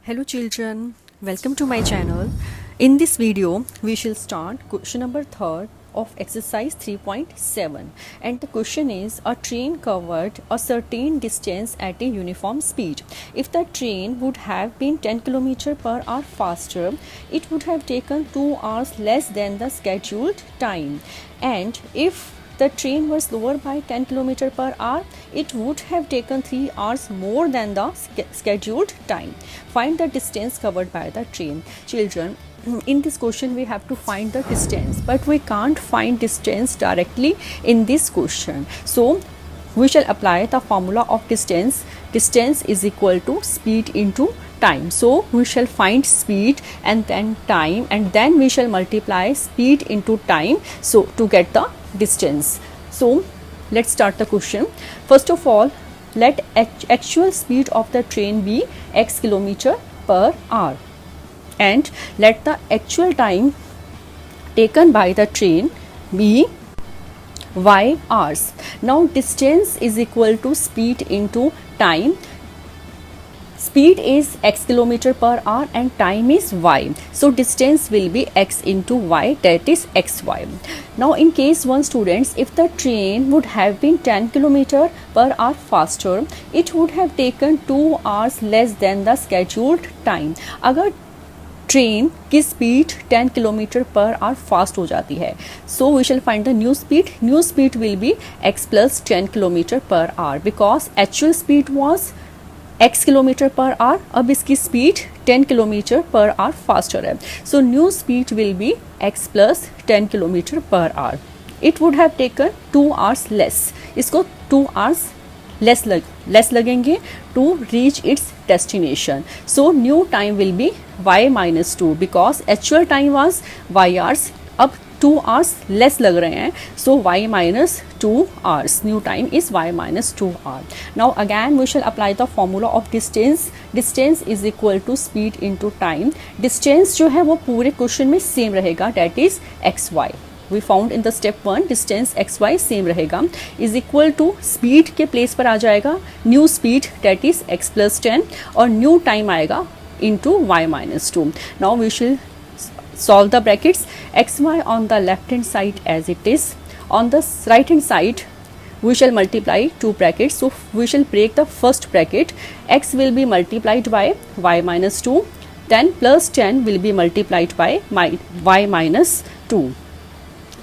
Hello children, welcome to my channel. In this video, we shall start question number 3 of exercise 3.7 and the question is a train covered a certain distance at a uniform speed. If the train would have been 10 km per hour faster, it would have taken 2 hours less than the scheduled time, and if the train was slower by 10 km per hour, it would have taken 3 hours more than the scheduled time. Find the distance covered by the train. Children, in this question we have to find the distance, but we can't find distance directly in this question. So we shall apply the formula of distance. Distance is equal to speed into time. So we shall find speed and then time, and then we shall multiply speed into time so to get the distance. So let's start the question. First of all, let actual speed of the train be x km per hour and let the actual time taken by the train be y hours. Now distance is equal to speed into time. Speed is x km per hour and time is y. So distance will be x into y, that is xy. Now in case 1 students, if the train would have been 10 km per hour faster, it would have taken 2 hours less than the scheduled time. अगर train की speed 10 km per hour fast हो जाती है, so we shall find the new speed. New speed will be x plus 10 km per hour because actual speed was x km per hour. अब इसकी speed 10 km per hour faster है, so new speed will be x plus 10 km per hour. It would have taken 2 hours less. इसको 2 hours less लगेंगे to reach its destination. So new time will be y minus 2 because actual time was y hours. अब 2 hours less लग रहे हैं, so y minus 2 hours. New time is y minus 2 hour. Now again we shall apply the formula of distance. Distance is equal to speed into time. Distance जो है वो पूरे question में same रहेगा, that is xy. We found in the step 1 distance xy same रहेगा, is equal to speed के place पर आ जाएगा new speed, that is x plus 10, और new time आएगा into y minus 2. Now we shall solve the brackets. xy on the left hand side as it is. On the right hand side we shall multiply two brackets. So we shall break the first bracket. X will be multiplied by y minus 2, then plus 10 will be multiplied by y minus 2.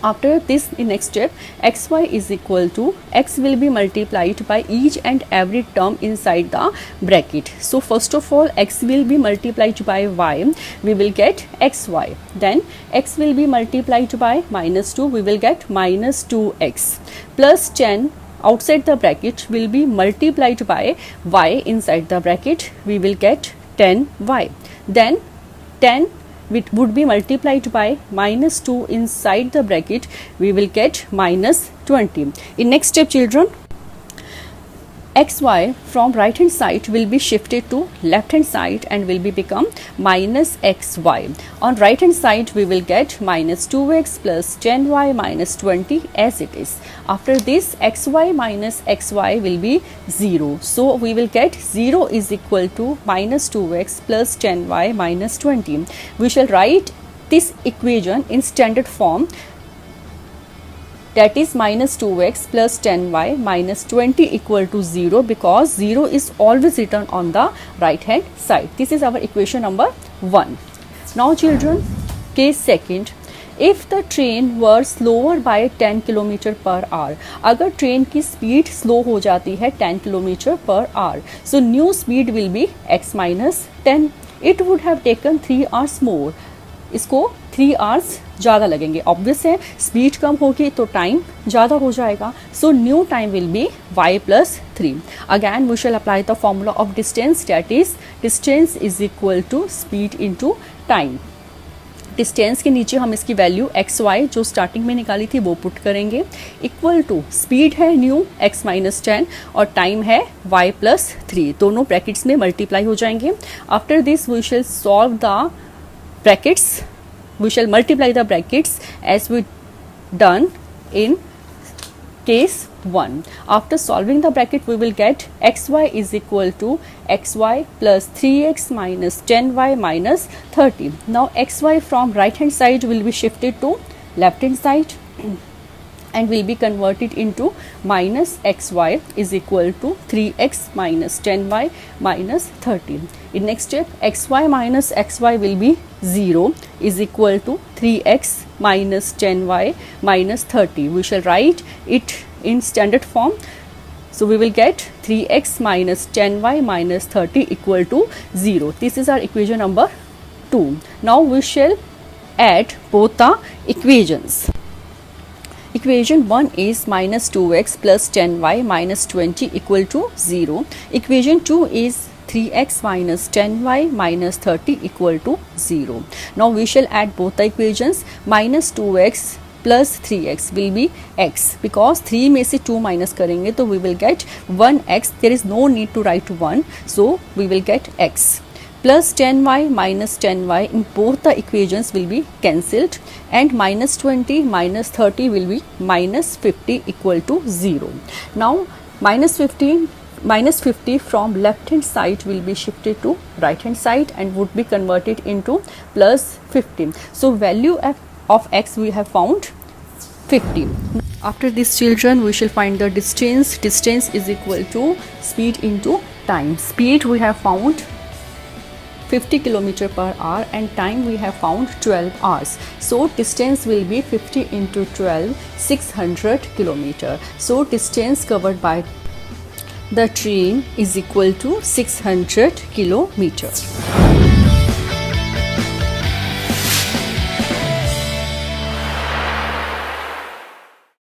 After this, in next step, xy is equal to x will be multiplied by each and every term inside the bracket. So first of all, x will be multiplied by y, we will get xy. Then x will be multiplied by minus 2, we will get minus 2x. Plus 10 outside the bracket will be multiplied by y inside the bracket, we will get 10y. Then 10 which would be multiplied by minus 2 inside the bracket, we will get minus 20. In next step children, xy from right hand side will be shifted to left hand side and will be become minus xy. On right hand side we will get minus 2x plus 10y minus 20 as it is. After this, xy minus xy will be 0. So we will get 0 is equal to minus 2x plus 10y minus 20. We shall write this equation in standard form, that is minus 2x plus 10y minus 20 equal to 0 because 0 is always written on the right hand side. This is our equation number 1. Now children, case second, if the train were slower by 10 km per hour, अगर train की speed slow हो जाती है 10 km per hour, so new speed will be x minus 10. It would have taken 3 hours more. इसको 3 hours ज़्यादा लगेंगे. Obvious है, speed कम होगी तो टाइम ज़्यादा हो जाएगा. So new time will be y plus 3. Again we shall apply the formula of distance, that is distance is equal to speed into time. Distance के नीचे हम इसकी वैल्यू xy जो स्टार्टिंग में निकाली थी वो पुट करेंगे, इक्वल टू स्पीड है न्यू x माइनस 10 और टाइम है y प्लस 3. दोनों ब्रैकेट्स में मल्टीप्लाई हो जाएंगे. After this we shall solve the brackets. We shall multiply the brackets as we done in Case 1. After solving the bracket, we will get xy is equal to xy plus 3x minus 10y minus 30. Now xy from right hand side will be shifted to left hand side and will be converted into minus xy is equal to 3x minus 10y minus 30. In next step, xy minus xy will be 0 is equal to 3x minus 10y minus 30. We shall write it in standard form. So we will get 3x minus 10y minus 30 equal to 0. This is our equation number 2. Now we shall add both the equations. Equation 1 is minus 2x plus 10y minus 20 equal to 0. Equation 2 is 3x minus 10y minus 30 equal to 0. Now we shall add both the equations. Minus 2x plus 3x will be x, because 3 में से 2 minus करेंगे तो we will get 1x. There is no need to write 1, so we will get x. Plus 10y minus 10y in both the equations will be cancelled, and minus 20 minus 30 will be minus 50 equal to 0. Now minus 50 from left hand side will be shifted to right hand side and would be converted into plus 50. So value of x we have found 50. After this, children, we shall find the distance. Distance is equal to speed into time. Speed we have found 50 km per hour and time we have found 12 hours. So distance will be 50 into 12, 600 km. So distance covered by the train is equal to 600 km.